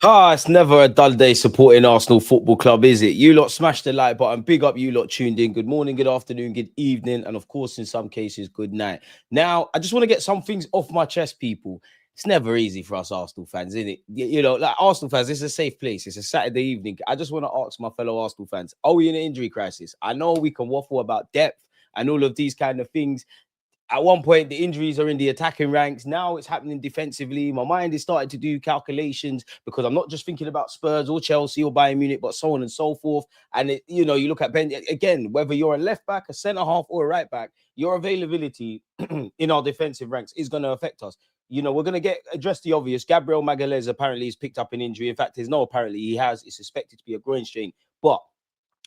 It's never a dull day supporting Arsenal Football Club, is it? You lot smash the like button. Big up you lot tuned in. Good morning, good afternoon, good evening, and of course, in some cases, good night. Now, I just want to get some things off my chest, people. It's never easy for us Arsenal fans, is it? You know, like Arsenal fans, it's a safe place. It's a Saturday evening. I just want to ask my fellow Arsenal fans, are we in an injury crisis? I know we can waffle about depth and all of these kind of things. At one point, the injuries are in the attacking ranks. Now it's happening defensively. My mind is starting to do calculations because I'm not just thinking about Spurs or Chelsea or Bayern Munich, but so on and so forth. And, you look at Ben, again, whether you're a left back, a centre half, or a right back, your availability in our defensive ranks is going to affect us. We're going to address the obvious. Gabriel Magalhães apparently has picked up an injury. In fact, there's no apparently. He has. It's suspected to be a groin strain. But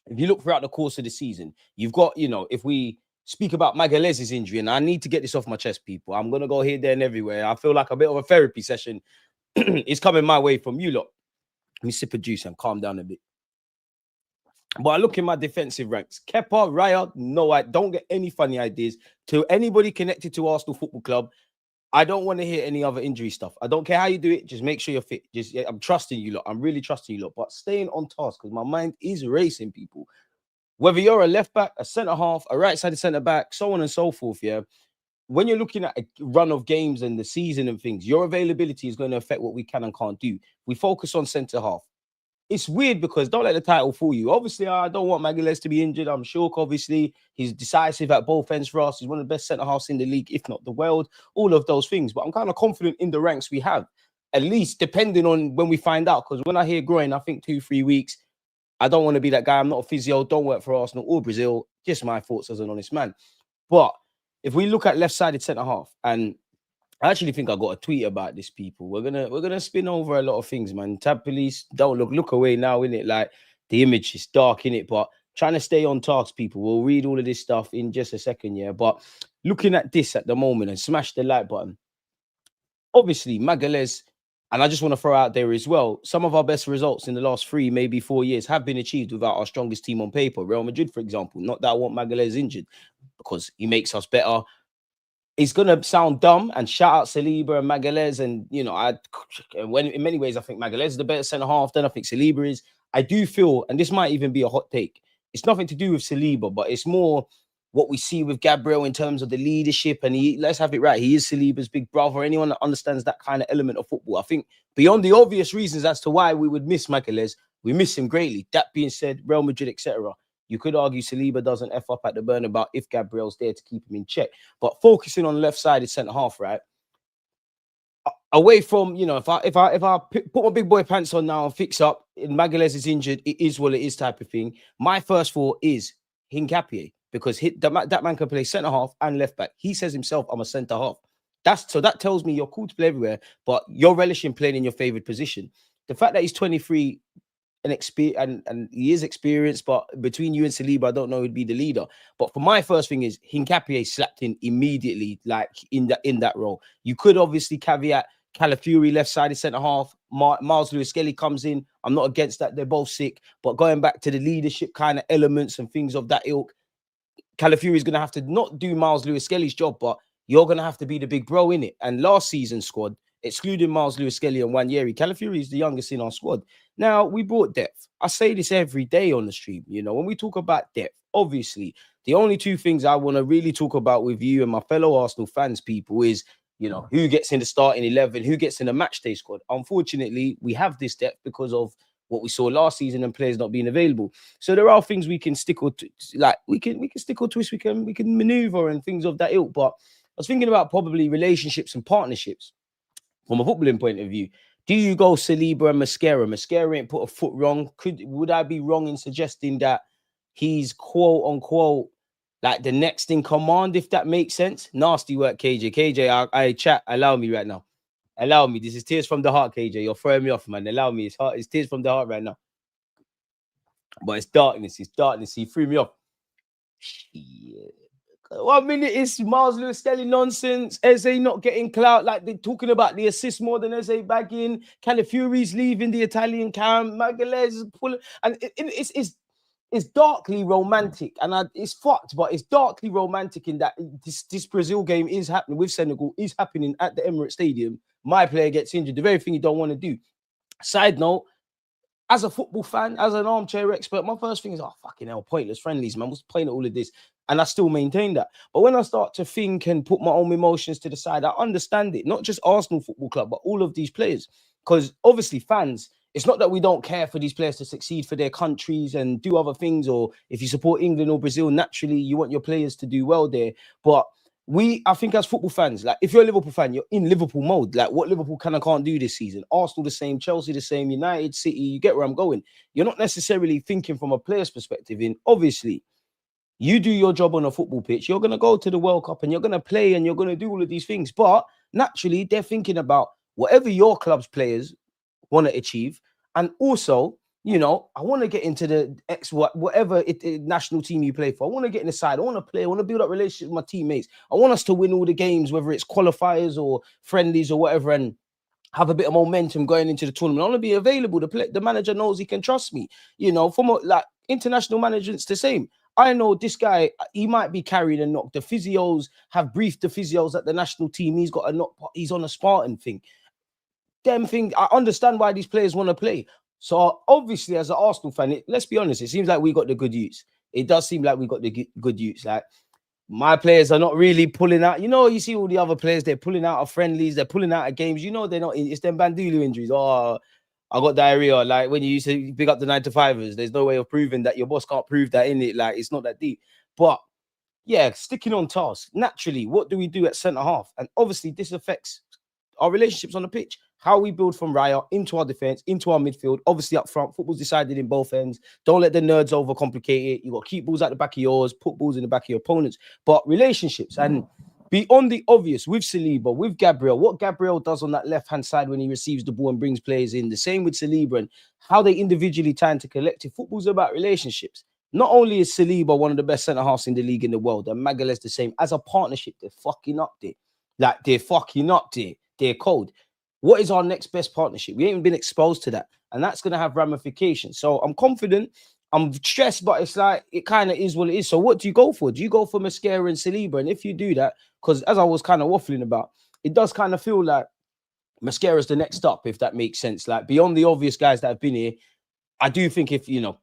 if you look throughout the course of the season, you've got, if we speak about Magalhães' injury, and I need to get this off my chest, people. I'm going to go here, there, and everywhere. I feel like a bit of a therapy session is coming my way from you lot. Let me sip a juice and calm down a bit. But I look in my defensive ranks. Kepa, Raya, no, I don't get any funny ideas. To anybody connected to Arsenal Football Club, I don't want to hear any other injury stuff. I don't care how you do it. Just make sure you're fit. I'm trusting you lot. I'm really trusting you lot. But staying on task because my mind is racing, people. Whether you're a left back, a centre half, a right-sided centre back, so on and so forth, yeah. When you're looking at a run of games and the season and things, your availability is going to affect what we can and can't do. We focus on centre half. It's weird because don't let the title fool you. Obviously, I don't want Magalhães to be injured. I'm sure, obviously, he's decisive at both ends for us. He's one of the best centre halves in the league, if not the world. All of those things. But I'm kind of confident in the ranks we have, at least depending on when we find out. Because when I hear groin, I think 2-3 weeks. I don't want to be that guy. I'm not a physio. Don't work for Arsenal or Brazil. Just my thoughts as an honest man. But if we look at left-sided centre half, and I actually think I got a tweet about this, people. We're gonna spin over a lot of things, man. Tab police, don't look away now, innit? Like the image is dark, innit? But trying to stay on task, people. We'll read all of this stuff in just a second, yeah. But looking at this at the moment and smash the like button. Obviously, Magalhães. And I just want to throw out there as well, some of our best results in the last 3, maybe 4 years have been achieved without our strongest team on paper. Real Madrid, for example. Not that I want Magalhães injured because he makes us better. It's going to sound dumb and shout out Saliba and Magalhães. And, when in many ways, I think Magalhães is the better centre half than I think Saliba is. I do feel, and this might even be a hot take, it's nothing to do with Saliba, but it's more what we see with Gabriel in terms of the leadership, and let's have it right, he is Saliba's big brother. Anyone that understands that kind of element of football, I think beyond the obvious reasons as to why we would miss Magalhães, we miss him greatly. That being said, Real Madrid, etc. You could argue Saliba doesn't F up at the burnabout if Gabriel's there to keep him in check. But focusing on left-sided centre half, right? Away from, if I put my big boy pants on now and fix up, and Magalhães is injured, it is what it is type of thing. My first thought is Hincapié. Because that man can play centre half and left back. He says himself, I'm a centre half. So that tells me you're cool to play everywhere, but you're relishing playing in your favoured position. The fact that he's 23 and he is experienced, but between you and Saliba, I don't know who'd be the leader. But for my first thing is Hincapié slapped in immediately, like in that role. You could obviously caveat Calafiori left-sided centre half. Miles Lewis-Skelly comes in. I'm not against that. They're both sick. But going back to the leadership kind of elements and things of that ilk, Calafiori is going to have to not do Miles Lewis-Skelly's job, but you're going to have to be the big bro in it. And last season's squad, excluding Miles Lewis-Skelly and Wanyeri, Calafiori is the youngest in our squad. Now, we brought depth. I say this every day on the stream. When we talk about depth, obviously, the only two things I want to really talk about with you and my fellow Arsenal fans, people, is, who gets in the starting 11, who gets in the matchday squad. Unfortunately, we have this depth because of what we saw last season and players not being available. So there are things we can stick or like we can stick or twist, we can maneuver and things of that ilk. But I was thinking about probably relationships and partnerships from a footballing point of view. Do you go Saliba and Mascara? Mascara ain't put a foot wrong. Would I be wrong in suggesting that he's quote unquote like the next in command, if that makes sense? Nasty work, KJ. KJ, I chat. Allow me right now. Allow me. This is tears from the heart, KJ. You're throwing me off, man. Allow me. It's tears from the heart right now. But it's darkness. It's darkness. He threw me off. Shit. 1 minute is Miles Lewis-Skelly nonsense. Eze not getting clout. Like they're talking about the assist more than Eze bagging. Calafiori's leaving the Italian camp. Magalhães is pulling. And it's darkly romantic, and it's fucked, but it's darkly romantic in that this Brazil game is happening with Senegal, is happening at the Emirates Stadium. My player gets injured, the very thing you don't want to do. Side note, as a football fan, as an armchair expert, my first thing is, oh, fucking hell, pointless friendlies, man. What's the point of all of this? And I still maintain that. But when I start to think and put my own emotions to the side, I understand it. Not just Arsenal Football Club, but all of these players. Because obviously fans, it's not that we don't care for these players to succeed for their countries and do other things. Or if you support England or Brazil, naturally, you want your players to do well there. But I think as football fans, like if you're a Liverpool fan, you're in Liverpool mode. Like what Liverpool can and can't do this season. Arsenal the same, Chelsea the same, United, City, you get where I'm going. You're not necessarily thinking from a player's perspective. In obviously, you do your job on a football pitch, you're going to go to the World Cup and you're going to play and you're going to do all of these things. But naturally, they're thinking about whatever your club's players want to achieve. And also, you know, I want to get into the whatever national team you play for. I want to get in the side. I want to play. I want to build up relationships with my teammates. I want us to win all the games, whether it's qualifiers or friendlies or whatever, and have a bit of momentum going into the tournament. I want to be available. The manager knows he can trust me. You know, from like international management's the same. I know this guy, he might be carrying a knock. The physios have briefed the physios at the national team. He's got a knock. He's on a Spartan thing. Them thing. I understand why these players want to play. So obviously, as an Arsenal fan, let's be honest, it seems like we got the good youths. It does seem like we got the good youths. Like my players are not really pulling out. You know, you see all the other players, they're pulling out of friendlies, they're pulling out of games. You know, they're not. It's them Bandulu injuries. Oh, I got diarrhea. Like when you used to pick up the 9-to-5ers, there's no way of proving that your boss can't prove that in it. Like it's not that deep. But yeah, sticking on task. Naturally, what do we do at centre half? And obviously, this affects our relationships on the pitch. How we build from Raya into our defense, into our midfield, obviously up front. Football's decided in both ends. Don't let the nerds overcomplicate it. You got to keep balls at the back of yours, put balls in the back of your opponents. But relationships and beyond the obvious with Saliba, with Gabriel, what Gabriel does on that left-hand side when he receives the ball and brings players in, the same with Saliba and how they individually tie into collective. Football's about relationships. Not only is Saliba one of the best centre-halves in the league in the world, and Magalhães the same, as a partnership, they're fucking up there. Like, they're fucking up there. They're cold. What is our next best partnership? We ain't been exposed to that. And that's going to have ramifications. So I'm confident. I'm stressed, but it's like, it kind of is what it is. So what do you go for? Do you go for Mascara and Saliba? And if you do that, because as I was kind of waffling about, it does kind of feel like Mascara's the next up, if that makes sense. Like beyond the obvious guys that have been here, I do think if, you know,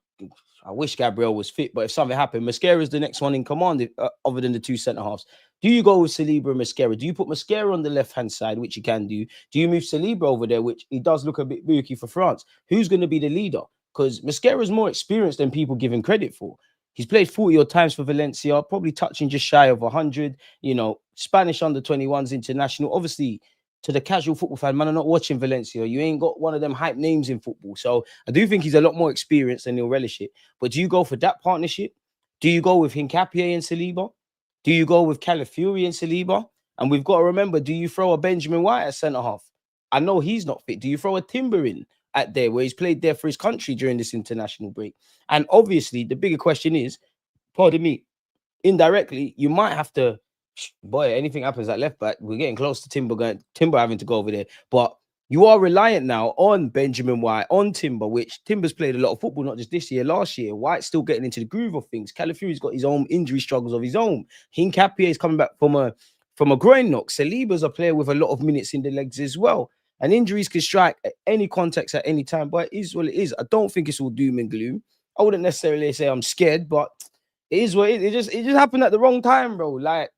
I wish Gabriel was fit, but if something happened, Mascara's the next one in command, other than the two centre-halves. Do you go with Saliba and Mascara? Do you put Mascara on the left-hand side, which you can do? Do you move Saliba over there, which he does look a bit booky for France? Who's going to be the leader? Because Mascara's more experienced than people give him credit for. He's played 40-odd times for Valencia, probably touching just shy of 100. You know, Spanish under-21s international. Obviously, to the casual football fan, man, I'm not watching Valencia. You ain't got one of them hype names in football. So I do think he's a lot more experienced and he'll relish it. But do you go for that partnership? Do you go with Hincapié and Saliba? Do you go with Calafiori and Saliba? And we've got to remember, do you throw a Benjamin White at centre-half? I know he's not fit. Do you throw a Timber in at there where he's played there for his country during this international break? And obviously, the bigger question is, pardon me, indirectly, you might have to, boy, anything happens at left back, we're getting close to Timber having to go over there. But you are reliant now on Benjamin White, on Timber, which Timber's played a lot of football, not just this year, last year. White's still getting into the groove of things. Calafiori's got his own injury struggles of his own. Hincapié is coming back from a groin knock. Saliba's a player with a lot of minutes in the legs as well. And injuries can strike at any context at any time, but it is what it is. I don't think it's all doom and gloom. I wouldn't necessarily say I'm scared, but it is what it is. It just happened at the wrong time, bro. Like,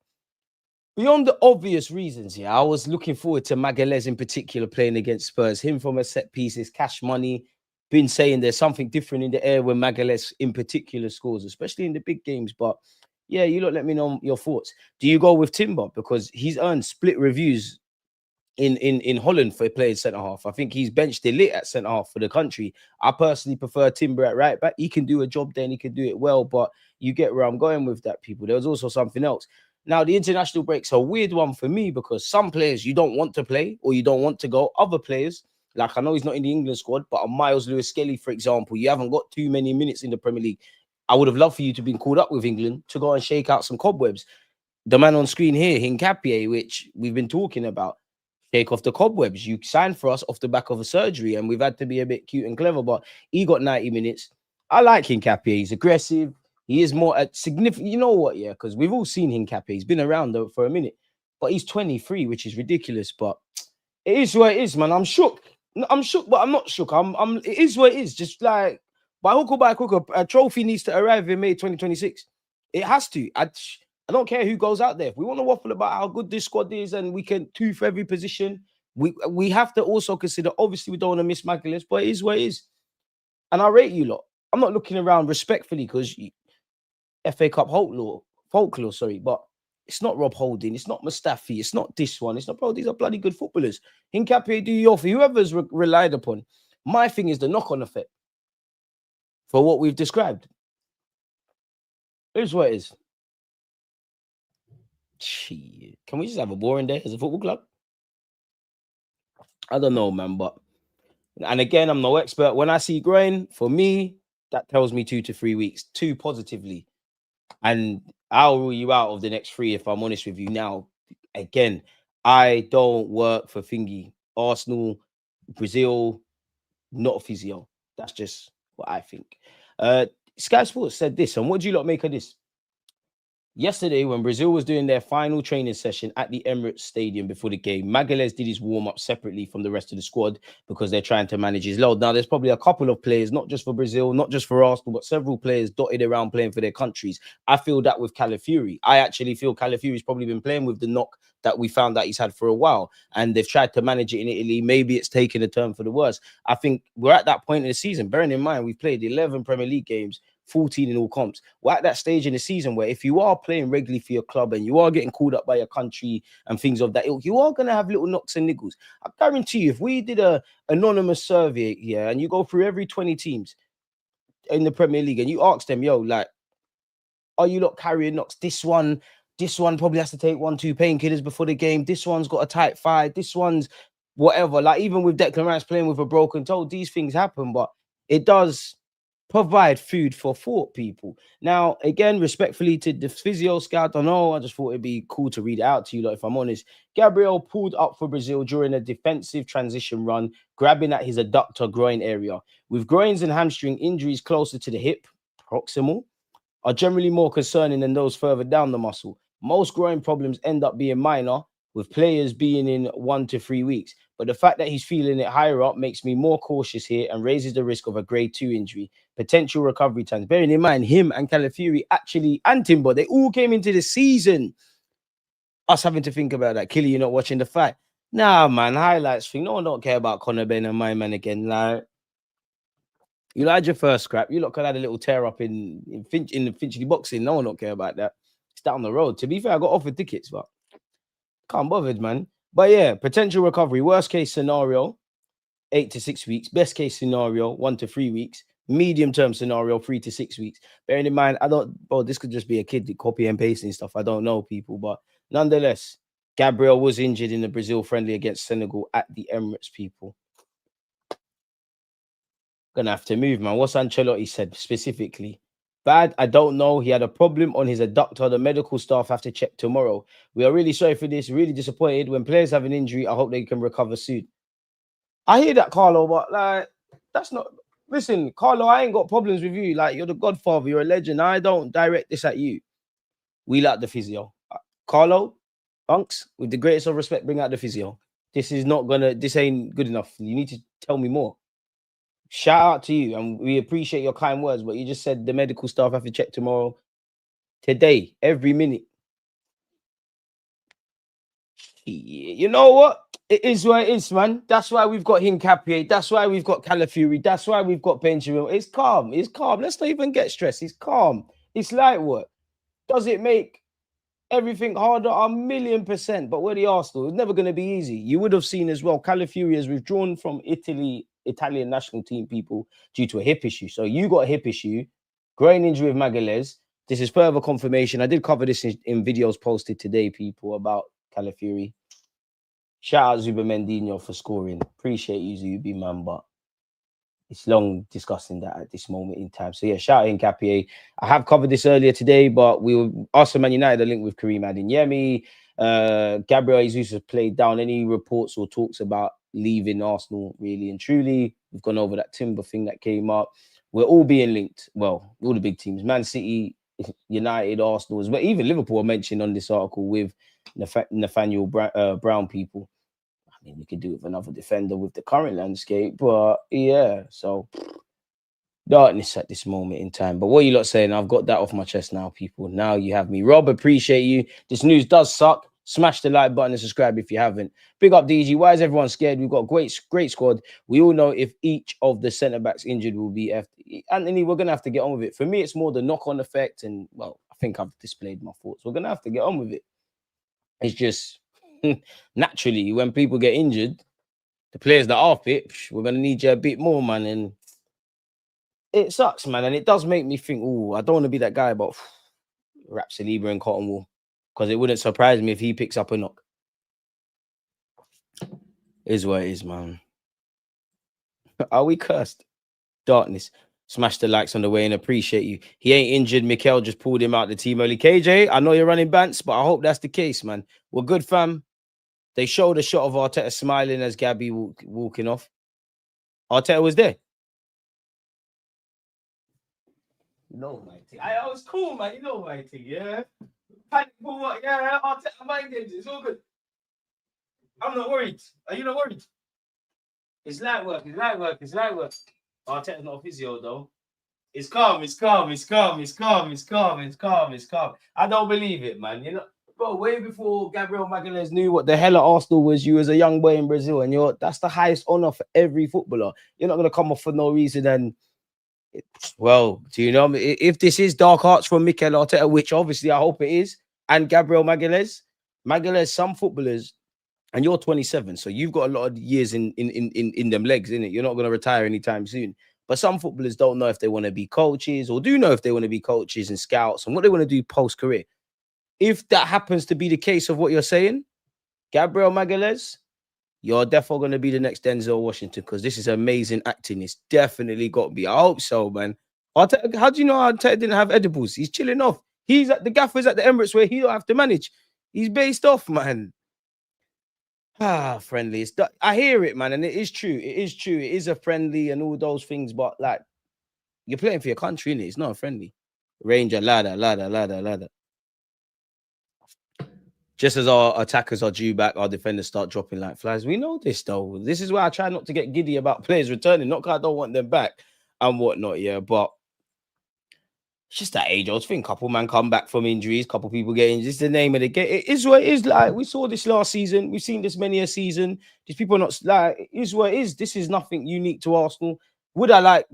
beyond the obvious reasons, yeah, I was looking forward to Magalhães in particular playing against Spurs. Him from a set piece, his cash money. Been saying there's something different in the air when Magalhães in particular scores, especially in the big games. But yeah, you lot let me know your thoughts. Do you go with Timber? Because he's earned split reviews in Holland for playing centre-half. I think he's benched elite at centre-half for the country. I personally prefer Timber at right back. He can do a job there and he can do it well, but you get where I'm going with that, people. There was also something else. Now, the international break's a weird one for me because some players you don't want to play or you don't want to go. Other players, like I know he's not in the England squad, but a Miles Lewis-Skelly, for example, you haven't got too many minutes in the Premier League. I would have loved for you to have been called up with England to go and shake out some cobwebs. The man on screen here, Hincapié, which we've been talking about, shake off the cobwebs. You signed for us off the back of a surgery and we've had to be a bit cute and clever, but he got 90 minutes. I like Hincapié. He's aggressive. He is more significant. You know what? Yeah, because we've all seen Hincapié. He's been around though for a minute, but he's 23, which is ridiculous. But it is what it is, man. I'm shook. No, I'm shook, but I'm not shook. It is what it is. Just like by hook or by crook, a trophy needs to arrive in May 2026. It has to. I don't care who goes out there. If we want to waffle about how good this squad is and we can two for every position, we have to also consider. Obviously, we don't want to miss Magalhães, but it is what it is. And I rate you lot. I'm not looking around respectfully because FA Cup folklore, sorry, but it's not Rob Holding, it's not Mustafi, it's not this one, it's not, bro, these are bloody good footballers. Hincapié, do your for whoever's relied upon. My thing is the knock-on effect for what we've described. Here's what it is. Gee, can we just have a boring day as a football club? I don't know, man, but and again, I'm no expert. When I see growing, for me, that tells me 2 to 3 weeks, too positively. And I'll rule you out of the next 3 if I'm honest with you. Now, again, I don't work for thingy. Arsenal, Brazil, not a physio. That's just what I think. Sky Sports said this, and what do you lot make of this? Yesterday, when Brazil was doing their final training session at the Emirates Stadium before the game, Magalhães did his warm-up separately from the rest of the squad because they're trying to manage his load. Now, there's probably a couple of players, not just for Brazil, not just for Arsenal, but several players dotted around playing for their countries. I feel that with Calafiori. I actually feel Calafiori's probably been playing with the knock that we found that he's had for a while, and they've tried to manage it in Italy. Maybe it's taken a turn for the worse. I think we're at that point in the season, bearing in mind we've played 11 Premier League games, 14 in all comps. We're at that stage in the season where if you are playing regularly for your club and you are getting called up by your country and things of that ilk, you are going to have little knocks and niggles. I guarantee you, if we did a anonymous survey here and you go through every 20 teams in the Premier League and you ask them, yo, like, are you not carrying knocks? This one probably has to take 1-2 painkillers before the game. This one's got a tight thigh. This one's whatever. Like, even with Declan Rice playing with a broken toe, these things happen, but it does provide food for thought, people. Now, again, respectfully to the physio scout, I don't know, I just thought it'd be cool to read it out to you, like, if I'm honest. Gabriel pulled up for Brazil during a defensive transition run, grabbing at his adductor groin area. With groins and hamstring injuries closer to the hip, proximal, are generally more concerning than those further down the muscle. Most groin problems end up being minor, with players being in 1 to 3 weeks. But the fact that he's feeling it higher up makes me more cautious here and raises the risk of a grade 2 injury. Potential recovery times. Bearing in mind, him and Calafiori actually, and Timber, they all came into the season. Us having to think about that. Killy, you're not watching the fight. Nah, man, highlights thing. No one don't care about Conor Ben and my man again. Like, you had your first scrap. You lot could have had a little tear up in the Finchley boxing. No one don't care about that. It's down the road. To be fair, I got offered tickets, but can't bothered, man. But yeah, potential recovery. Worst case scenario, 8 to 6 weeks. Best case scenario, 1 to 3 weeks. Medium term scenario, 3 to 6 weeks. Bearing in mind, this could just be a kid copy and pasting stuff. I don't know, people. But nonetheless, Gabriel was injured in the Brazil friendly against Senegal at the Emirates, people. Gonna have to move, man. What's Ancelotti said specifically? Bad, I don't know. He had a problem on his adductor. The medical staff have to check tomorrow. We are really sorry for this. Really disappointed. When players have an injury, I hope they can recover soon. I hear that, Carlo, but like, that's not. Listen, Carlo, I ain't got problems with you. Like, you're the godfather. You're a legend. I don't direct this at you. We like the physio. Carlo, Unks, with the greatest of respect, bring out the physio. This ain't good enough. You need to tell me more. Shout out to you, and we appreciate your kind words, but you just said the medical staff have to check tomorrow. Today, every minute. You know what? It is what it is, man. That's why we've got Hincapié. That's why we've got Calafiori. That's why we've got Benjamin. It's calm. It's calm. Let's not even get stressed. It's calm. It's light work. Does it make everything harder? 1,000,000%. But we're the Arsenal. It's never going to be easy. You would have seen as well, Calafiori has withdrawn from Italian national team, people, due to a hip issue. So you got a hip issue, groin injury with Magalhães. This is further confirmation. I did cover this in videos posted today, people, about Calafiori. Shout out Zubimendinho for scoring. Appreciate you, Zubi, man, but it's long discussing that at this moment in time. So yeah, shout out Hincapié. I have covered this earlier today, but we were Arsenal Man United a link with Kareem Adeyemi. Gabriel Jesus has played down any reports or talks about leaving Arsenal, really and truly. We've gone over that Timber thing that came up. We're all being linked. Well, all the big teams, Man City, United, Arsenal, as well. Even Liverpool are mentioned on this article with Nathaniel Brown, people. mean, you could do it with another defender with the current landscape, but yeah, so darkness at this moment in time. But what you lot saying, I've got that off my chest now, people. Now you have me. Rob, appreciate you. This news does suck. Smash the like button and subscribe if you haven't. Big up DG. Why is everyone scared? We've got a great squad. We all know if each of the centre backs injured will be Anthony, we're gonna have to get on with it. For me, it's more the knock-on effect, and well, I think I've displayed my thoughts. We're gonna have to get on with it. It's just naturally when people get injured, the players that are fit, we're gonna need you a bit more, man. And it sucks, man, and it does make me think, oh, I don't want to be that guy, but Rap Saliba and Cotton Wool, because it wouldn't surprise me if he picks up a knock. Is what it is, man. Are we cursed? Darkness. Smash the likes on the way and appreciate you. He ain't injured. Mikel just pulled him out the team early. KJ, I know you're running bants, but I hope that's the case, man. We're good, fam. They showed a shot of Arteta smiling as Gabby walking off. Arteta was there. No, my thing. I was cool, man. You know my thing, yeah? Panic for what? Yeah, Arteta mind games. It's all good. I'm not worried. Are you not worried? It's light work. It's light work. It's light work. Arteta's not a physio, though. It's calm. It's calm. It's calm. It's calm. It's calm. It's calm. It's calm. I don't believe it, man. You know, bro, way before Gabriel Magalhães knew what the hell at Arsenal was, you as a young boy in Brazil, and that's the highest honor for every footballer. You're not going to come off for no reason and well, do you know if this is dark arts from Mikel Arteta, which obviously I hope it is, and Gabriel Magalhães, some footballers, and you're 27, so you've got a lot of years in them legs, innit? You're not going to retire anytime soon. But some footballers don't know if they want to be coaches or do know if they want to be coaches and scouts and what they want to do post-career. If that happens to be the case of what you're saying, Gabriel Magalhães, you're definitely going to be the next Denzel Washington because this is amazing acting. It's definitely got to be. I hope so, man. How do you know Arteta didn't have edibles? He's chilling off. He's at the Gaffer's at the Emirates where he don't have to manage. He's based off, man. Friendly. I hear it, man, and it is true. It is true. It is a friendly and all those things, but like you're playing for your country, innit? It's not a friendly. Ranger, ladder. Just as our attackers are due back, our defenders start dropping like flies. We know this, though. This is why I try not to get giddy about players returning. Not because I don't want them back and whatnot, yeah. But it's just that age-old thing. Couple man come back from injuries. Couple people get injured. It's the name of the game. It is what it is. Like, we saw this last season. We've seen this many a season. These people are not... Like, it is what it is. This is nothing unique to Arsenal. Would I like...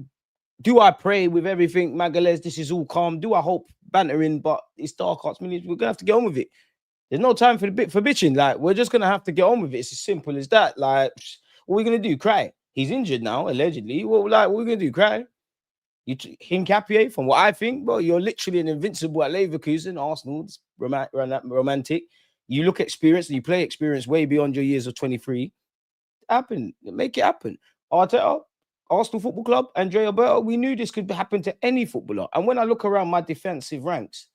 Do I pray with everything? Magalhães, this is all calm. Do I hope bantering? But it's dark arts. We're going to have to get on with it. There's no time for bitching. Like, we're just going to have to get on with it. It's as simple as that. Like, what are we going to do? Cry? He's injured now, allegedly. What are we going to do? Cry? Hincapié, from what I think, bro, you're literally an invincible at Leverkusen, Arsenal, romantic. You look experienced and you play experience way beyond your years of 23. Make it happen. Arteta, Arsenal Football Club, Andre Alberto, we knew this could happen to any footballer. And when I look around my defensive ranks,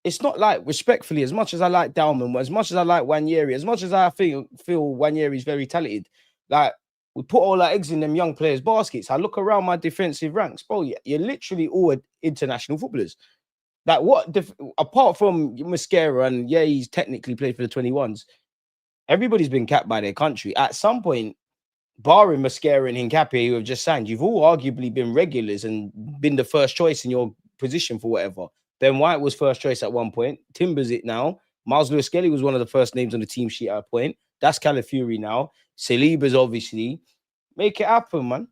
it's not like, respectfully, as much as I like Dalman, as much as I like Wanyeri, as much as I feel Wanyeri is very talented, like, we put all our eggs in them young players' baskets. I look around my defensive ranks, bro, you're literally all international footballers. Like, apart from Mascara, and yeah, he's technically played for the 21s, everybody's been capped by their country. At some point, barring Mascara and Hincapié, who have just signed, you've all arguably been regulars and been the first choice in your position for whatever. Ben White was first choice at one point. Timber's it now. Miles Lewis-Skelly was one of the first names on the team sheet at a point. That's Calafiori now. Saliba's obviously. Make it happen, man.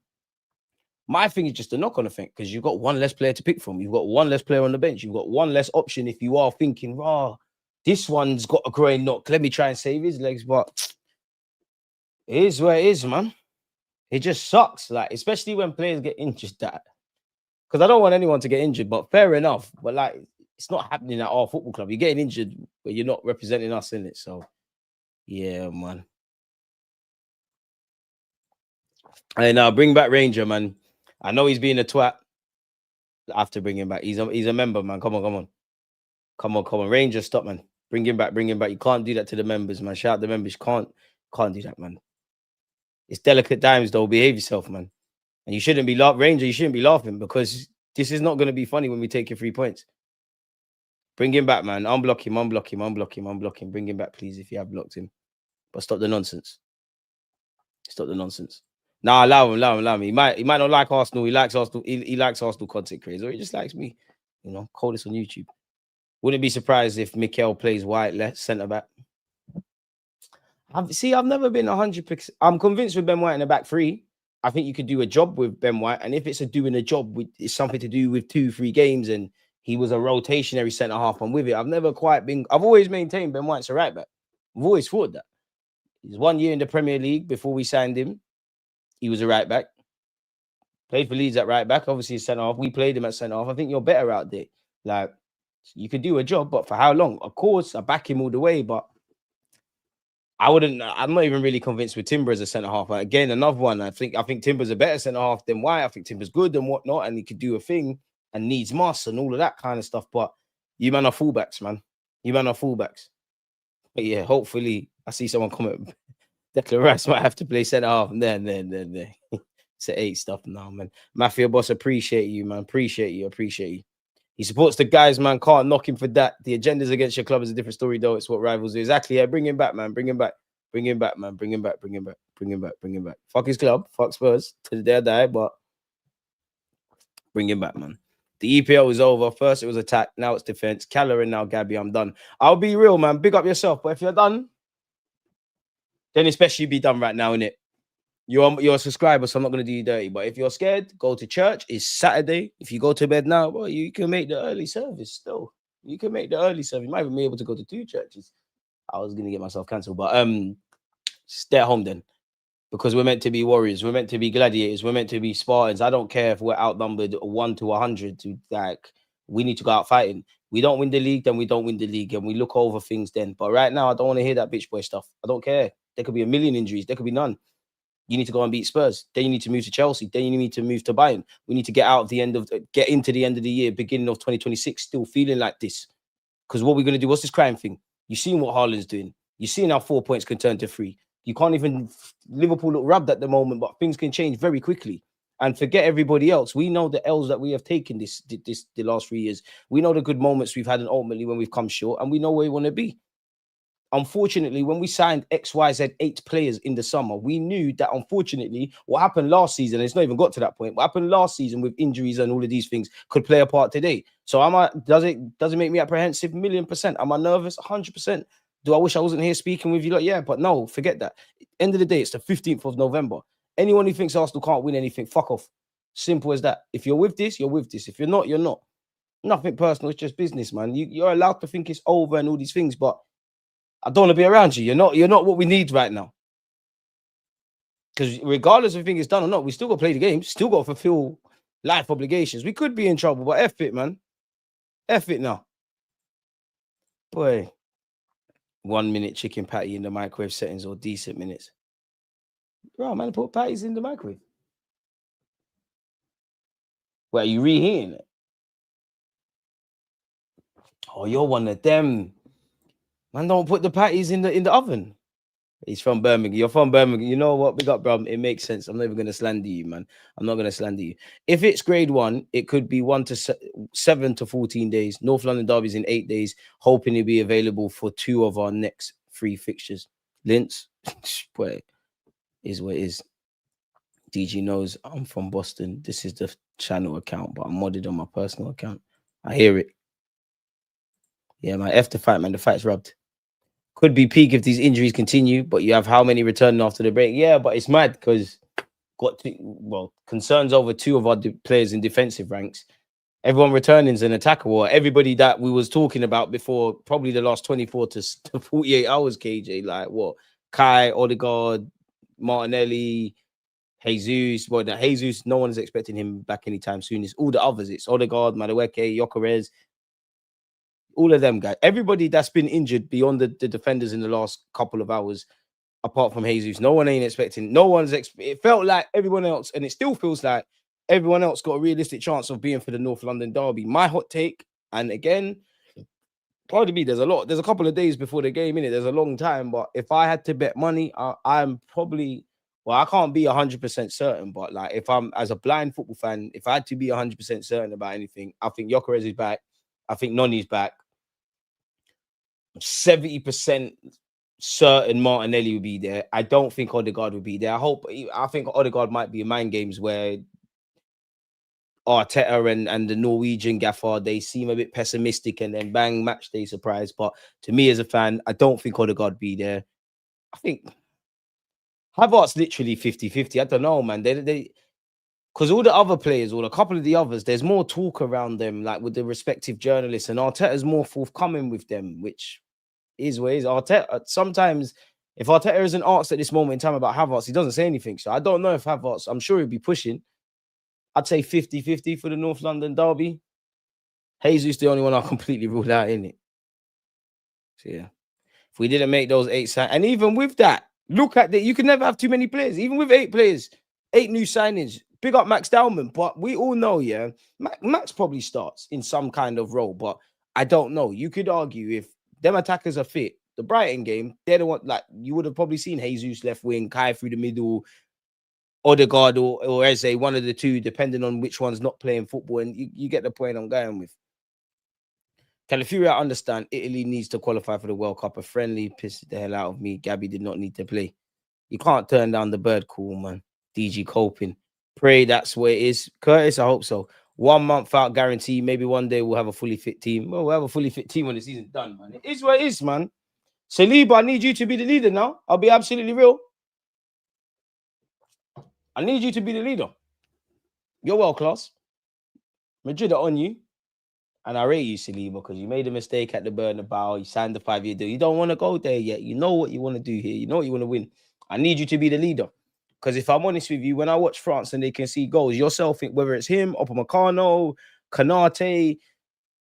My thing is just a knock-on effect because you've got one less player to pick from. You've got one less player on the bench. You've got one less option if you are thinking, this one's got a groin knock. Let me try and save his legs. But it is where it is, man. It just sucks, like, especially when players get injured. Because I don't want anyone to get injured, but fair enough. But like, it's not happening at our football club. You're getting injured, but you're not representing us in it. So, yeah, man. And bring back Ranger, man. I know he's being a twat. I have to bring him back. He's a member, man. Come on. Ranger, stop, man. Bring him back. You can't do that to the members, man. Shout out the members. Can't do that, man. It's delicate times, though. Behave yourself, man. And you shouldn't be Ranger, you shouldn't be laughing because this is not going to be funny when we take your 3 points. Bring him back, man. Unblock him. Bring him back, please, if you have blocked him. But stop the nonsense. Stop the nonsense. Nah, allow him. He might not like Arsenal. He likes Arsenal. He likes Arsenal content creators, or he just likes me. You know, call this on YouTube. Wouldn't be surprised if Mikel plays White left centre back. I've never been 100%. I'm convinced with Ben White in the back three. I think you could do a job with Ben White, and if it's doing a job with, it's something to do with 2-3 games, and he was a rotationary centre half. I'm with it. I've never quite been. I've always maintained Ben White's a right back. I've always thought that. He's 1 year in the Premier League before we signed him. He was a right back. Played for Leeds at right back. Obviously, centre half. We played him at centre half. I think you're better out there. Like, you could do a job, but for how long? Of course, I back him all the way, but I'm not even really convinced with Timber as a centre half. But again, another one. I think Timber's a better centre half than White. I think Timber's good and whatnot, and he could do a thing and needs must and all of that kind of stuff. But you man are fullbacks, man. You man are fullbacks. But yeah, hopefully I see someone comment. Declan Rice might have to play centre half, and then it's a 8 stuff now, man. Mafia boss, appreciate you, man. Appreciate you. He supports the guys, man. Can't knock him for that. The agendas against your club is a different story, though. It's what rivals do. Exactly. Yeah, bring him back, man. Bring him back, man. Bring him back. Fuck his club. Fuck Spurs to the day I die, but bring him back, man. The EPL is over. First it was attack, now it's defense. Calla and now Gabby, I'm done. I'll be real, man. Big up yourself. But if you're done, then especially be done right now, innit? You're a subscriber, so I'm not going to do you dirty. But if you're scared, go to church. It's Saturday. If you go to bed now, well, you can make the early service still. You can make the early service. You might even be able to go to 2 churches. I was going to get myself cancelled. But stay at home then. Because we're meant to be warriors. We're meant to be gladiators. We're meant to be Spartans. I don't care if we're outnumbered 1 to 100. We need to go out fighting. We don't win the league, then we don't win the league. And we look over things then. But right now, I don't want to hear that bitch boy stuff. I don't care. There could be a million injuries. There could be none. You need to go and beat Spurs. Then you need to move to Chelsea. Then you need to move to Bayern. We need to get into the end of the year, beginning of 2026, still feeling like this. Because what we're going to do, what's this crime thing? You've seen what Haaland's doing. You've seen how 4 points can turn to 3. You can't even, Liverpool look rubbed at the moment, but things can change very quickly. And forget everybody else. We know the L's that we have taken the last 3 years. We know the good moments we've had, and ultimately when we've come short, and we know where we want to be. Unfortunately, when we signed XYZ 8 players in the summer, we knew that unfortunately what happened last season, and it's not even got to that point, what happened last season with injuries and all of these things could play a part today. So does it make me apprehensive? 1,000,000%. Am I nervous? 100%. Do I wish I wasn't here speaking with you? Like, yeah, but no, forget that. End of the day, it's the 15th of November. Anyone who thinks Arsenal can't win anything, fuck off. Simple as that. If you're with this, you're with this. If you're not, you're not. Nothing personal. It's just business, man. You're allowed to think it's over and all these things, but I don't want to be around you. You're not what we need right now. Because regardless if it's done or not, we still got to play the game. Still got to fulfill life obligations. We could be in trouble, but F it, man. F it now. Boy. 1 minute chicken patty in the microwave settings or decent minutes. Bro, man, put patties in the microwave. Wait, are you reheating it? Oh, you're one of them. Man, don't put the patties in the oven. He's from Birmingham. You're from Birmingham. You know what? Big up, bro. It makes sense. I'm not even going to slander you, man. I'm not going to slander you. If it's grade 1, it could be 7 to 14 days. North London derbies in 8 days. Hoping to be available for 2 of our next 3 fixtures. Linz, boy, is what it is. DG knows I'm from Boston. This is the channel account, but I'm modded on my personal account. I hear it. Yeah, man. F the fight, man. The fight's rubbed. Could be peak if these injuries continue, but you have how many returning after the break? Yeah, but it's mad because concerns over 2 of our players in defensive ranks. Everyone returning is an attacker, or everybody that we was talking about before, probably the last 24 to 48 hours, KJ, like what? Kai, Odegaard, Martinelli, Jesus. Well, Jesus, no one is expecting him back anytime soon. It's all the others. It's Odegaard, Madueke, Gyökeres. All of them guys, everybody that's been injured beyond the defenders in the last couple of hours, apart from Jesus, no one ain't expecting. No one's it felt like everyone else, and it still feels like everyone else got a realistic chance of being for the North London derby. My hot take, and again, pardon me, there's a couple of days before the game in it. There's a long time, but if I had to bet money, I'm probably, I can't be 100% certain, but like if I'm as a blind football fan, if I had to be 100% certain about anything, I think Gyökeres is back. I think Noni's back. 70% certain Martinelli will be there. I don't think Odegaard will be there. I think Odegaard might be in mind games where Arteta and the Norwegian gaffer, they seem a bit pessimistic, and then bang, match day surprise. But to me as a fan, I don't think Odegaard be there. I think Havertz literally 50-50. I don't know, man. They because all the other players, or a couple of the others, there's more talk around them, like with the respective journalists, and Arteta's more forthcoming with them, which is what is Arteta. Sometimes if Arteta isn't asked at this moment in time about Havertz, he doesn't say anything. So I don't know if Havertz, I'm sure he'll be pushing. I'd say 50-50 for the North London derby. Jesus the only one I completely ruled out, in it. So yeah. If we didn't make those 8 and even with that, look at that. You can never have too many players. Even with 8 players, 8 new signings. Big up Max Dowman, but we all know, yeah, Max probably starts in some kind of role, but I don't know. You could argue if them attackers are fit, the Brighton game, they're the one, like, you would have probably seen Jesus left wing, Kai through the middle, Odegaard or Eze, one of the two, depending on which one's not playing football, and you get the point I'm going with. Calafiori, I understand Italy needs to qualify for the World Cup. A friendly pissed the hell out of me. Gabby did not need to play. You can't turn down the bird call, man. DG coping. Pray that's where it is. Curtis, I hope so. 1 month out guarantee. Maybe one day we'll have a fully fit team. Well, we'll have a fully fit team when the season's done, man. It is what it is, man. Saliba, I need you to be the leader now. I'll be absolutely real. I need you to be the leader. You're world class. Madrid are on you. And I rate you, Saliba, because you made a mistake at the Bernabeu. You signed the 5-year deal. You don't want to go there yet. You know what you want to do here. You know what you want to win. I need you to be the leader. Because if I'm honest with you, when I watch France and they can see goals, yourself, whether it's him, Upamecano, Kanate,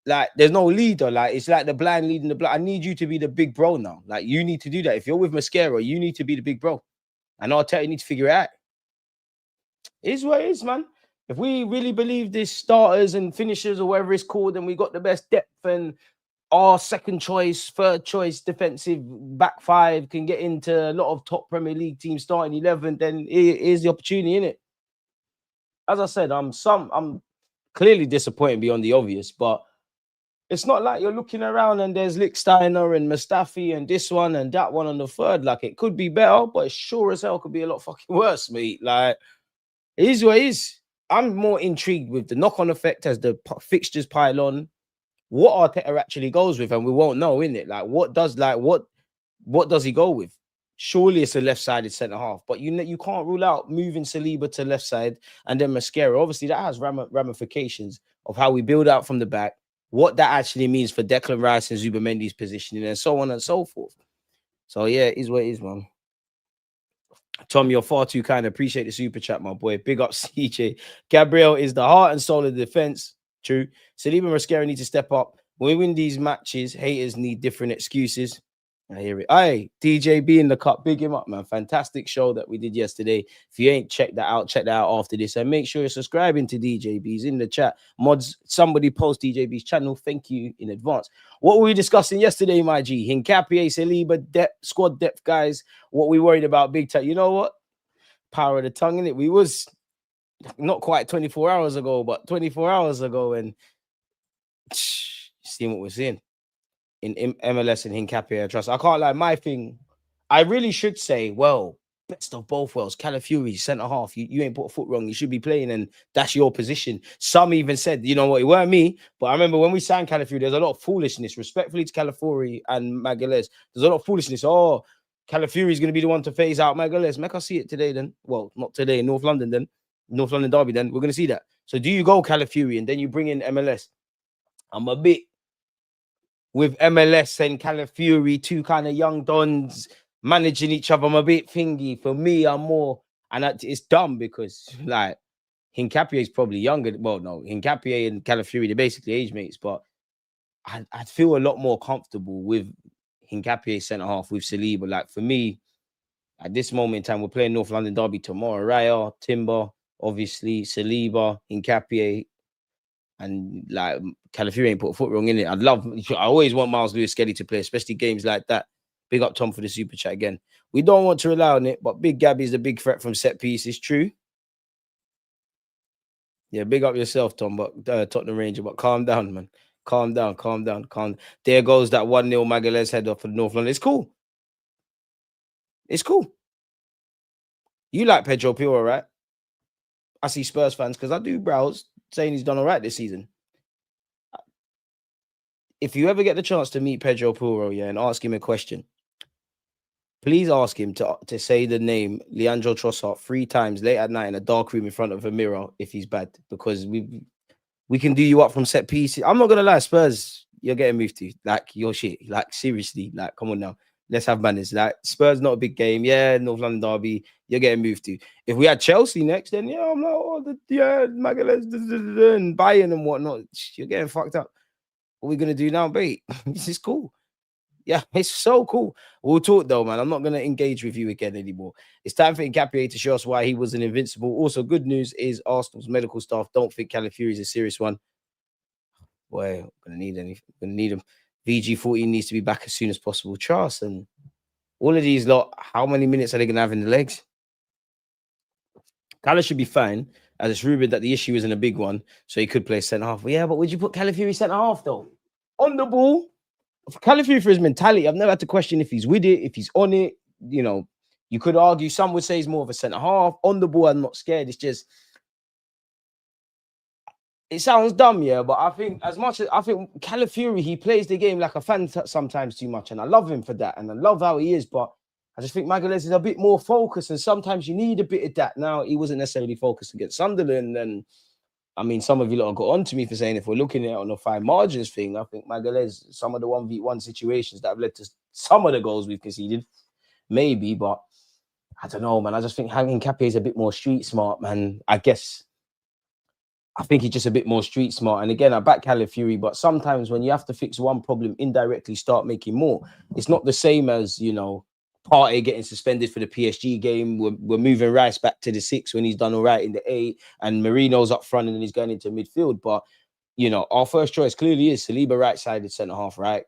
like, there's no leader. Like, it's like the blind leading the blind. I need you to be the big bro now. Like, you need to do that. If you're with Mascara, you need to be the big bro. And Arteta, you need to figure it out. It is what it is, man. If we really believe this starters and finishers or whatever it's called, and we got the best depth and our second choice, third choice defensive back 5 can get into a lot of top Premier League teams starting 11, then here's the opportunity, innit? As I said, I'm clearly disappointed beyond the obvious, but it's not like you're looking around and there's Lichtsteiner and Mustafi and this one and that one on the third. Like, it could be better, but it sure as hell could be a lot fucking worse, mate. Like, it is what it is. I'm more intrigued with the knock-on effect as the fixtures pile on. What Arteta actually goes with, and we won't know, innit? Like, what does he go with? Surely it's a left-sided centre half, but you can't rule out moving Saliba to left side and then Mascara. Obviously, that has ramifications of how we build out from the back, what that actually means for Declan Rice and Zubimendi's positioning, and so on and so forth. So yeah, it is what it is, man. Tom, you're far too kind. Appreciate the super chat, my boy. Big up, CJ. Gabriel is the heart and soul of the defense. True. Saliba and Mascara need to step up. When we win these matches, haters need different excuses. I hear it. Hey, DJB in the cup. Big him up, man. Fantastic show that we did yesterday. If you ain't checked that out, check that out after this. And make sure you're subscribing to DJB's in the chat. Mods, somebody post DJB's channel. Thank you in advance. What were we discussing yesterday, my G? Hincapié, Saliba, depth, squad depth, guys. What we worried about big time. You know what? Power of the tongue, innit? We was not quite 24 hours ago, but 24 hours ago, and seeing what we're seeing in MLS and Hincapié, I trust. I can't lie, my thing, I really should say, well, best of both worlds. Calafiori, centre half, you ain't put a foot wrong. You should be playing, and that's your position. Some even said, you know what, it weren't me, but I remember when we signed Calafiori, there's a lot of foolishness, respectfully to Calafiori and Magalhães. There's a lot of foolishness. Oh, Calafiori is going to be the one to phase out Magalhães. Make us see it today then. Well, not today, in North London then. North London derby then. We're going to see that. So do you go Calafiori and then you bring in MLS? I'm a bit with MLS and Calafiori, two kind of young dons managing each other. I'm a bit thingy. For me, I'm more, and it's dumb because, like, Hincapié is probably younger. Well, no, Hincapié and Calafiori, they're basically age mates, but I'd feel a lot more comfortable with Hincapié centre half with Saliba. Like, for me, at this moment in time, we're playing North London derby tomorrow. Raya, Timber, obviously, Saliba, Hincapié, and like Calafiori ain't put a foot wrong in it. I always want Miles Lewis Skelly to play, especially games like that. Big up Tom for the super chat again. We don't want to rely on it, but Big Gabby is the big threat from set piece. It's true. Yeah, big up yourself, Tom, but Tottenham Ranger, but calm down, man. Calm down. There goes that 1-0 Magalhães header for North London. It's cool. It's cool. You like Pedro Porro, right? I see Spurs fans, because I do browse, saying he's done all right this season. If you ever get the chance to meet Pedro Porro, yeah, and ask him a question, please ask him to say the name Leandro Trossard 3 times late at night in a dark room in front of a mirror if he's bad, because we can do you up from set pieces. I'm not gonna lie, Spurs, you're getting moved to. Like, your shit. Like, seriously, like, come on now. Let's have manners. Like, Spurs not a big game. Yeah, North London derby, you're getting moved to. If we had Chelsea next, then yeah, I'm like, oh, Magalhães and Bayern and whatnot. You're getting fucked up. What are we gonna do now, mate? This is cool. Yeah, it's so cool. We'll talk though, man. I'm not going to engage with you again anymore. It's time for Nkapie to show us why he wasn't invincible. Also, good news is Arsenal's medical staff don't think Calafiori is a serious one. Boy, I'm going to need anything. Going to need him. VG14 needs to be back as soon as possible. Trust, and all of these lot, how many minutes are they going to have in the legs? Cala should be fine, as it's rumored that the issue isn't a big one, so he could play centre half. But yeah, but would you put Calafiori centre half though? On the ball? Calafiori, for his mentality, I've never had to question if he's with it, if he's on it. You know, you could argue, some would say he's more of a centre half. On the ball, I'm not scared. It's just, it sounds dumb, yeah, but I think Calafiori, he plays the game like a fan sometimes too much, and I love him for that, and I love how he is, but I just think Magalhães is a bit more focused, and sometimes you need a bit of that. Now, he wasn't necessarily focused against Sunderland, and I mean, some of you lot got on to me for saying if we're looking at it on a fine margins thing, I think Magalhães, some of the 1v1 situations that have led to some of the goals we've conceded, maybe, but I don't know, man. I just think Nkapie is a bit more street smart, man. I think he's just a bit more street smart. And again, I back Calafiori, but sometimes when you have to fix one problem indirectly, start making more. It's not the same as, you know, Partey getting suspended for the PSG game. We're moving Rice back to the 6 when he's done all right in the 8, and Marino's up front and then he's going into midfield. But, you know, our first choice clearly is Saliba right-sided centre-half, right?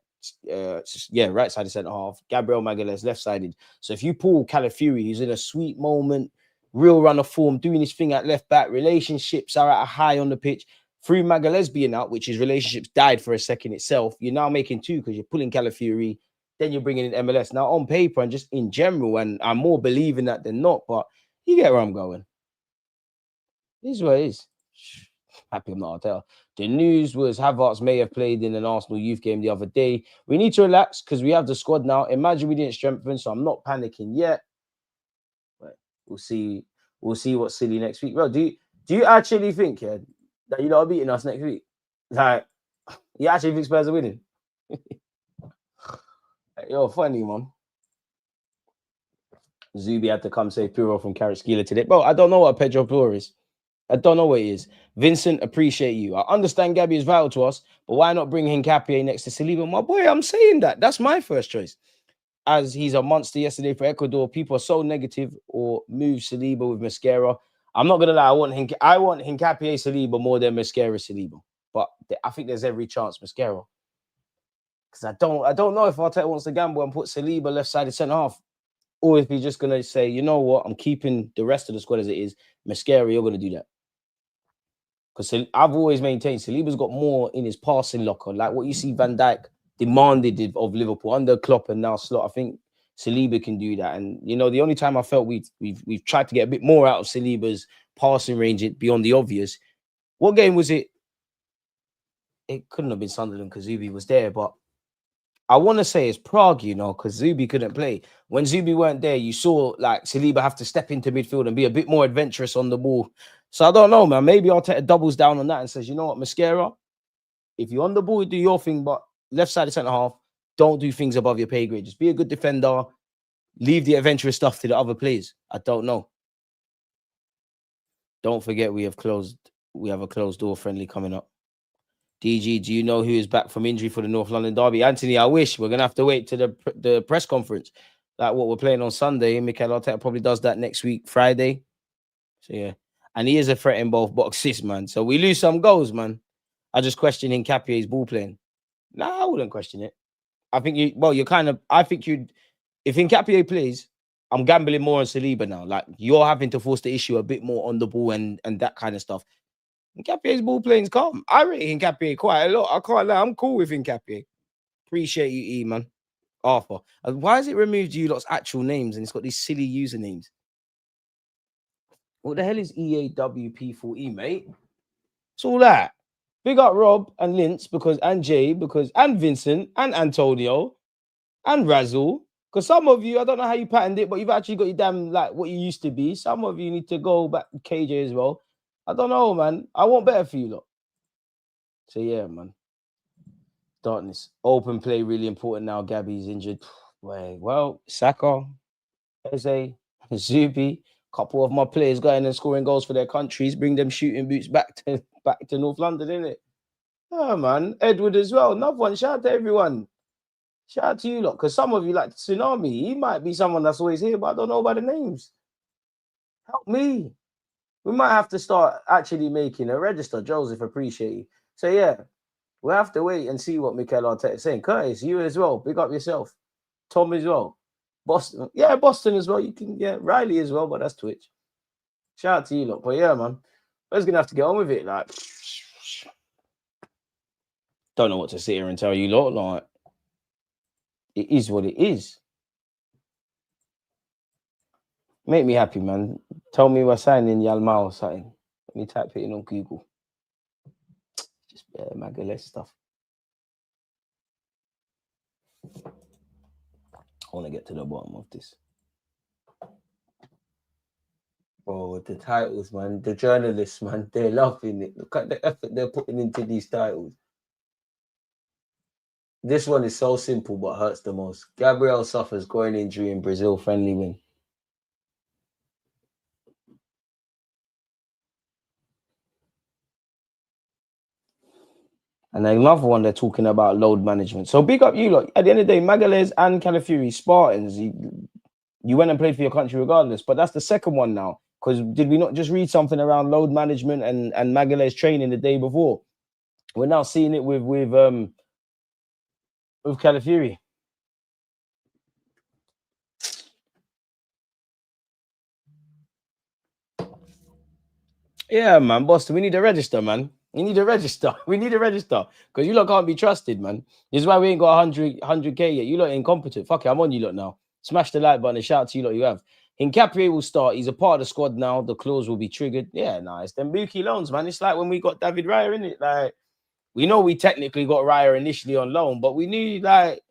Right-sided centre-half. Gabriel Magalhães left-sided. So if you pull Calafiori, he's in a sweet moment, real run of form, doing his thing at left-back, relationships are at a high on the pitch. Through Magalhães being out, which his relationships died for a second itself, you're now making 2 because you're pulling Calafiori, then you're bringing in MLS. Now, on paper and just in general, and I'm more believing that than not, but you get where I'm going. This is what it is. Happy I'm not Arteta. The news was Havertz may have played in an Arsenal youth game the other day. We need to relax because we have the squad now. Imagine we didn't strengthen, so I'm not panicking yet. But we'll see. We'll see what's silly next week. Bro, do you actually think, that you lot are beating us next week? Like, you actually think Spurs are winning? You're funny, man. Zubi had to come save Puro from Carrot Skeeler today. Bro, I don't know what Pedro Puro is. I don't know what he is. Vincent, appreciate you. I understand Gabby is vital to us, but why not bring Nkapie next to Saliba? My boy, I'm saying that. That's my first choice. As he's a monster yesterday for Ecuador, people are so negative or move Saliba with Mascara. I'm not gonna lie, I want Nkapie Saliba more than Mascara Saliba. But I think there's every chance Mascara. Because I don't know if Arteta wants to gamble and put Saliba left-sided centre-half. Or if he's just going to say, you know what, I'm keeping the rest of the squad as it is. Mascara, you're going to do that. Because I've always maintained Saliba's got more in his passing locker. Like what you see Van Dijk demanded of Liverpool under Klopp and now Slot. I think Saliba can do that. And, you know, the only time I felt we've tried to get a bit more out of Saliba's passing range beyond the obvious. What game was it? It couldn't have been Sunderland because Zubi was there, but I want to say it's Prague, you know, because Zubi couldn't play. When Zubi weren't there, you saw like Saliba have to step into midfield and be a bit more adventurous on the ball. So I don't know, man. Maybe Arteta doubles down on that and says, you know what, Mascara, if you're on the ball, do your thing, but left-sided centre-half, don't do things above your pay grade. Just be a good defender. Leave the adventurous stuff to the other players. I don't know. Don't forget we have a closed door friendly coming up. DG, do you know who is back from injury for the North London derby? Anthony, I wish. We're going to have to wait to the press conference. Like what we're playing on Sunday. Mikel Arteta probably does that next week, Friday. So, yeah. And he is a threat in both boxes, man. So we lose some goals, man. I just question Nkapie's ball playing. Nah, I wouldn't question it. I think if Nkapie plays, I'm gambling more on Saliba now. Like, you're having to force the issue a bit more on the ball and that kind of stuff. Nkapie's ball playing's calm. I rate Nkapie quite a lot. I can't lie. I'm cool with Nkapie. Appreciate you, E, man. Arthur. Why has it removed you lot's actual names and it's got these silly usernames? What the hell is EAWP4E, mate? It's all that. Big up Rob and Linz and Jay and Vincent and Antonio and Razzle. Because some of you, I don't know how you patterned it, but you've actually got your damn like what you used to be. Some of you need to go back to KJ as well. I don't know, man. I want better for you lot. So yeah, man. Darkness. Open play really important now. Gabby's injured. Well, Saka, Eze, Zubi, couple of my players going and scoring goals for their countries. Bring them shooting boots back to North London, innit? Oh man, Edward as well. Another one. Shout out to everyone. Shout out to you lot, because some of you like Tsunami. He might be someone that's always here, but I don't know about the names. Help me. We might have to start actually making a register. Joseph, appreciate you. So yeah, we'll have to wait and see what Mikel Arteta is saying. Curtis, you as well. Big up yourself. Tom as well. Boston. Yeah, Boston as well. You can, yeah, Riley as well, but that's Twitch. Shout out to you lot. But yeah, man, we're just gonna have to get on with it. Like, don't know what to sit here and tell you lot. Like, it is what it is. Make me happy, man. Tell me we're signing Yalmao or something. Let me type it in on Google. Just Magalhães stuff. I want to get to the bottom of this. Oh, the titles, man. The journalists, man. They're loving it. Look at the effort they're putting into these titles. This one is so simple but hurts the most. Gabriel suffers groin injury in Brazil friendly win. And another one, they're talking about load management. So big up you lot. At the end of the day, Magalhães and Calafiori, Spartans, you went and played for your country regardless. But that's the second one now. Because did we not just read something around load management and Magalhães training the day before? We're now seeing it with Calafiori. Yeah, man, Boston, we need to register, man. We need to register. We need to register. Because you lot can't be trusted, man. This is why we ain't got 100K yet. You lot incompetent. Fuck it, I'm on you lot now. Smash the like button and shout out to you lot you have. Hincapié will start. He's a part of the squad now. The clause will be triggered. Yeah, nice. Them Buki loans, man. It's like when we got David Raya, innit? Like, we know we technically got Raya initially on loan, but we need, like,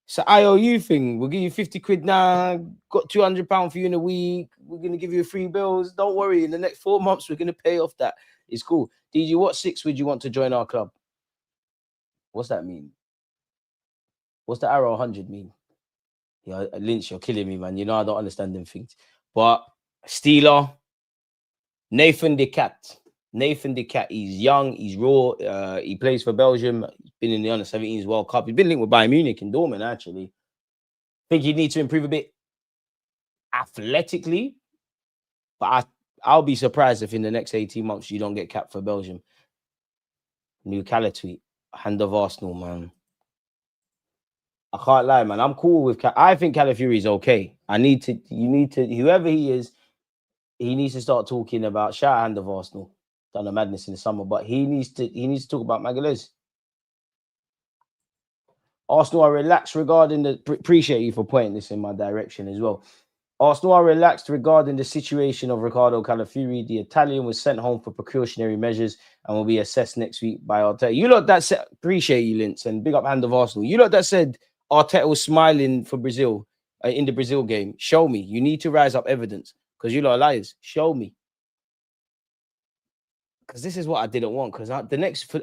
it's an IOU thing. We'll give you 50 quid now. Got £200 for you in a week. We're going to give you free bills. Don't worry. In the next 4 months, we're going to pay off that. It's cool. DG, what 6 would you want to join our club? What's that mean? What's the arrow 100 mean? Yeah, Lynch, you're killing me, man. You know I don't understand them things. But Steeler, Nathan De Cat. Nathan De Cat, he's young, he's raw. He plays for Belgium. He's been in the under-17s World Cup. He's been linked with Bayern Munich and Dortmund, actually. Think he'd need to improve a bit athletically. But I'll be surprised if in the next 18 months you don't get capped for Belgium. New Cala tweet. Hand of Arsenal, man. I can't lie, man. I'm cool with I think Calafiori is okay. You need to, whoever he is, he needs to start talking about shout out Hand of Arsenal. Done a madness in the summer, but he needs to talk about Magalhães. Arsenal are relaxed regarding the appreciate you for pointing this in my direction as well. Arsenal are relaxed regarding the situation of Riccardo Calafiori. The Italian was sent home for precautionary measures and will be assessed next week by Arteta. You lot that said, appreciate you, Linz, and big up Hand of Arsenal. You lot that said Arteta was smiling for Brazil in the Brazil game. Show me. You need to rise up evidence because you lot are liars. Show me. Because this is what I didn't want. Because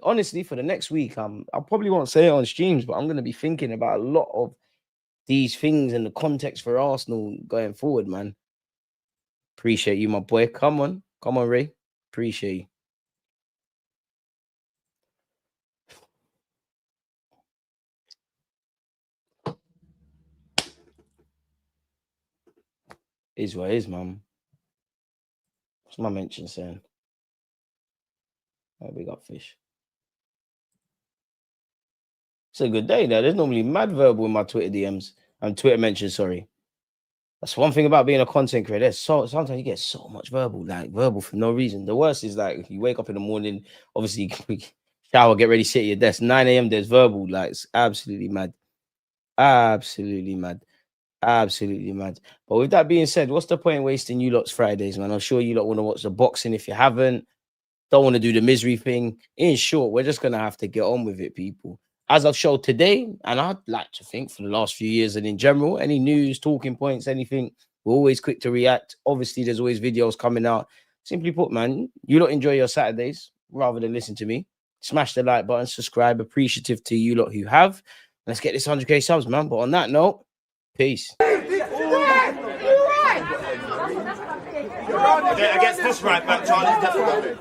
honestly, for the next week, I probably won't say it on streams, but I'm going to be thinking about a lot of these things and the context for Arsenal going forward, man. Appreciate you, my boy. Come on, Ray. Appreciate you. Is what it is, man. What's my mention saying? Oh, we got fish. It's a good day there. There's normally mad verbal in my Twitter DMs and Twitter mentions, sorry. That's one thing about being a content creator. Sometimes you get so much verbal for no reason. The worst is like you wake up in the morning, obviously shower, get ready, sit at your desk. 9 a.m. there's verbal, like it's absolutely mad. Absolutely mad. Absolutely mad. But with that being said, what's the point in wasting you lot's Fridays, man? I'm sure you lot want to watch the boxing if you haven't. Don't want to do the misery thing. In short, we're just gonna have to get on with it, people. As I've showed today, and I'd like to think for the last few years and in general, any news, talking points, anything, we're always quick to react. Obviously, there's always videos coming out. Simply put, man, you lot enjoy your Saturdays rather than listen to me. Smash the like button, subscribe. Appreciative to you lot who have. Let's get this 100k subs, man. But on that note, peace. Against this right back, Charlie, definitely.